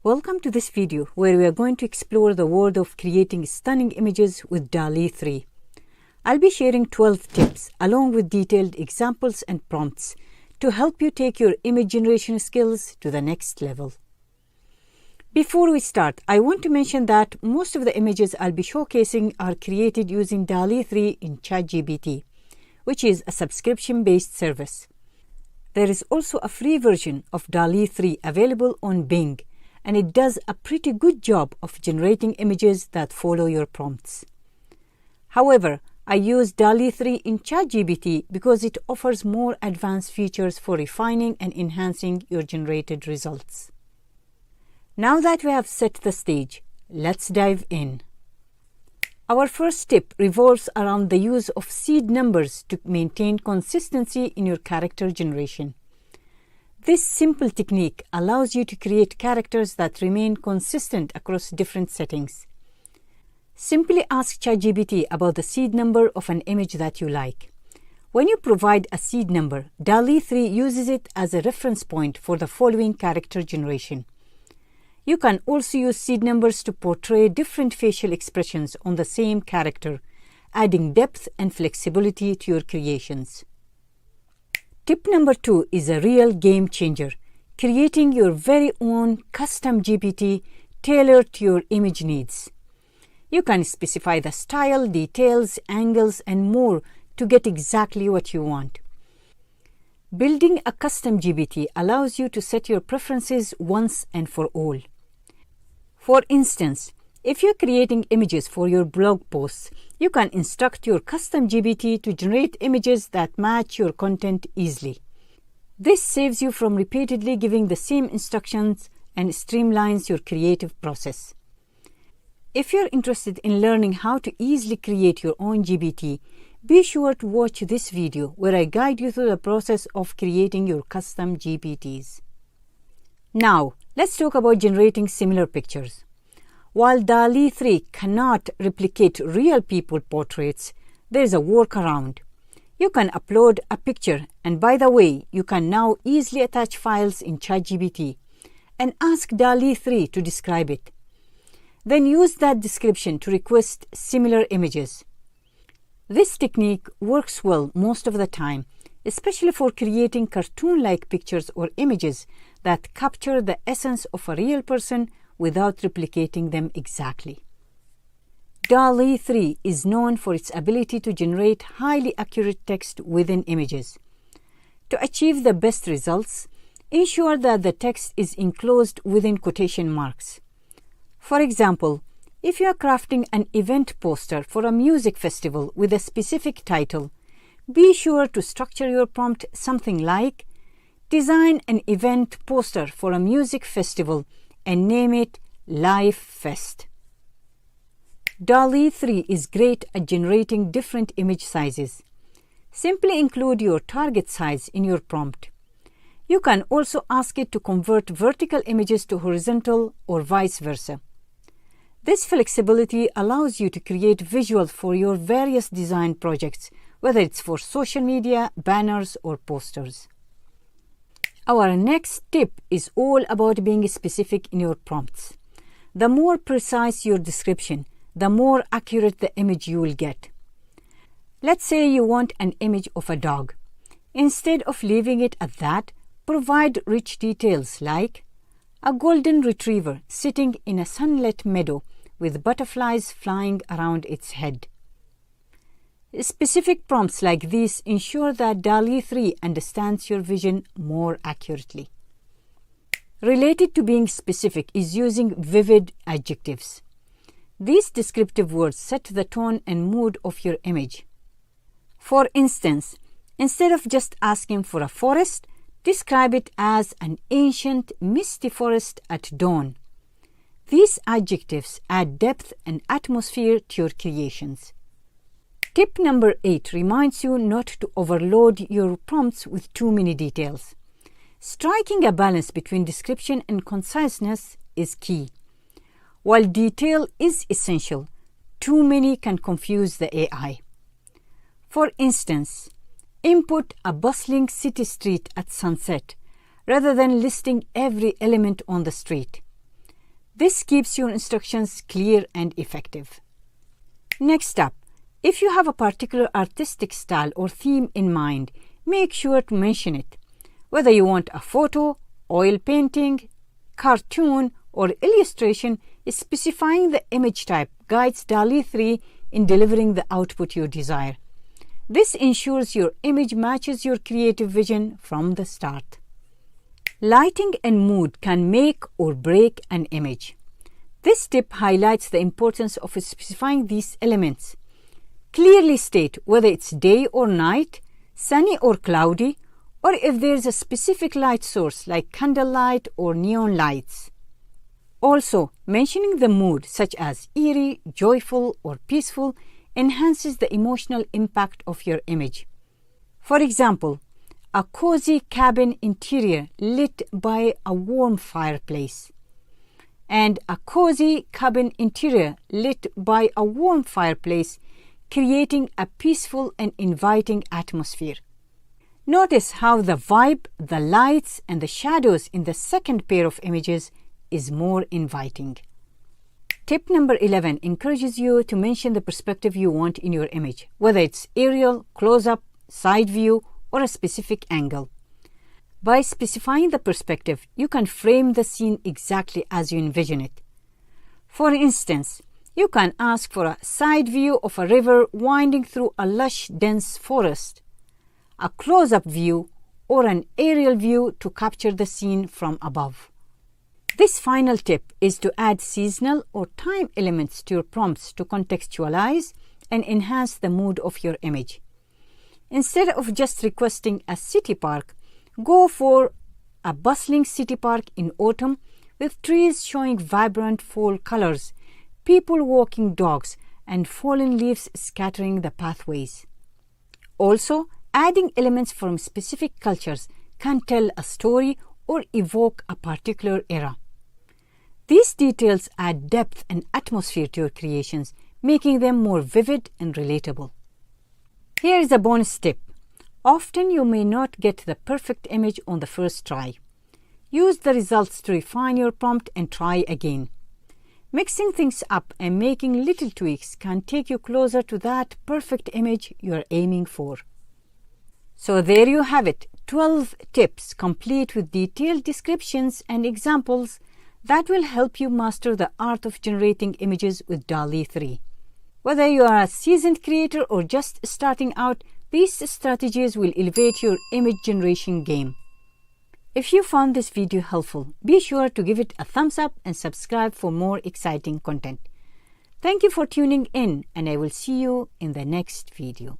Welcome to this video where we are going to explore the world of creating stunning images with DALL-E 3. I'll be sharing 12 tips along with detailed examples and prompts to help you take your image generation skills to the next level. Before we start, I want to mention that most of the images I'll be showcasing are created using DALL-E 3 in ChatGPT, which is a subscription-based service. There is also a free version of DALL-E 3 available on Bing, and it does a pretty good job of generating images that follow your prompts. However, I use DALL-E 3 in ChatGPT because it offers more advanced features for refining and enhancing your generated results. Now that we have set the stage, let's dive in. Our first tip revolves around the use of seed numbers to maintain consistency in your character generation. This simple technique allows you to create characters that remain consistent across different settings. Simply ask ChatGPT about the seed number of an image that you like. When you provide a seed number, DALL-E 3 uses it as a reference point for the following character generation. You can also use seed numbers to portray different facial expressions on the same character, adding depth and flexibility to your creations. Tip number 2 is a real game changer, creating your very own custom GPT tailored to your image needs. You can specify the style, details, angles, and more to get exactly what you want. Building a custom GPT allows you to set your preferences once and for all. For instance, if you're creating images for your blog posts, you can instruct your custom GPT to generate images that match your content easily. This saves you from repeatedly giving the same instructions and streamlines your creative process. If you're interested in learning how to easily create your own GPT, be sure to watch this video where I guide you through the process of creating your custom GPTs. Now, let's talk about generating similar pictures. While DALL-E 3 cannot replicate real people portraits, there is a workaround. You can upload a picture, and by the way, you can now easily attach files in ChatGPT and ask DALL-E 3 to describe it. Then use that description to request similar images. This technique works well most of the time, especially for creating cartoon-like pictures or images that capture the essence of a real person without replicating them exactly. DALL-E 3 is known for its ability to generate highly accurate text within images. To achieve the best results, ensure that the text is enclosed within quotation marks. For example, if you are crafting an event poster for a music festival with a specific title, be sure to structure your prompt something like, "Design an event poster for a music festival and name it Live Fest." DALL-E 3 is great at generating different image sizes. Simply include your target size in your prompt. You can also ask it to convert vertical images to horizontal or vice versa. This flexibility allows you to create visuals for your various design projects, whether it's for social media, banners, or posters. Our next tip is all about being specific in your prompts. The more precise your description, the more accurate the image you will get. Let's say you want an image of a dog. Instead of leaving it at that, provide rich details like a golden retriever sitting in a sunlit meadow with butterflies flying around its head. Specific prompts like these ensure that DALL-E 3 understands your vision more accurately. Related to being specific is using vivid adjectives. These descriptive words set the tone and mood of your image. For instance, instead of just asking for a forest, describe it as an ancient, misty forest at dawn. These adjectives add depth and atmosphere to your creations. Tip number 8 reminds you not to overload your prompts with too many details. Striking a balance between description and conciseness is key. While detail is essential, too many can confuse the AI. For instance, input a bustling city street at sunset rather than listing every element on the street. This keeps your instructions clear and effective. Next up, if you have a particular artistic style or theme in mind, make sure to mention it. Whether you want a photo, oil painting, cartoon, or illustration, specifying the image type guides DALL-E 3 in delivering the output you desire. This ensures your image matches your creative vision from the start. Lighting and mood can make or break an image. This tip highlights the importance of specifying these elements. Clearly state whether it's day or night, sunny or cloudy, or if there's a specific light source like candlelight or neon lights. Also, mentioning the mood such as eerie, joyful, or peaceful enhances the emotional impact of your image. For example, a cozy cabin interior lit by a warm fireplace, and a cozy cabin interior lit by a warm fireplace, creating a peaceful and inviting atmosphere. Notice how the vibe, the lights, and the shadows in the second pair of images is more inviting. Tip number 11 encourages you to mention the perspective you want in your image, whether it's aerial, close-up, side view, or a specific angle. By specifying the perspective, you can frame the scene exactly as you envision it. For instance, you can ask for a side view of a river winding through a lush, dense forest, a close-up view, or an aerial view to capture the scene from above. This final tip is to add seasonal or time elements to your prompts to contextualize and enhance the mood of your image. Instead of just requesting a city park, go for a bustling city park in autumn with trees showing vibrant fall colors, people walking dogs, and fallen leaves scattering the pathways. Also, adding elements from specific cultures can tell a story or evoke a particular era. These details add depth and atmosphere to your creations, making them more vivid and relatable. Here is a bonus tip. Often you may not get the perfect image on the first try. Use the results to refine your prompt and try again. Mixing things up and making little tweaks can take you closer to that perfect image you are aiming for. So there you have it, 12 tips complete with detailed descriptions and examples that will help you master the art of generating images with DALL-E 3. Whether you are a seasoned creator or just starting out, these strategies will elevate your image generation game. If you found this video helpful, be sure to give it a thumbs up and subscribe for more exciting content. Thank you for tuning in, and I will see you in the next video.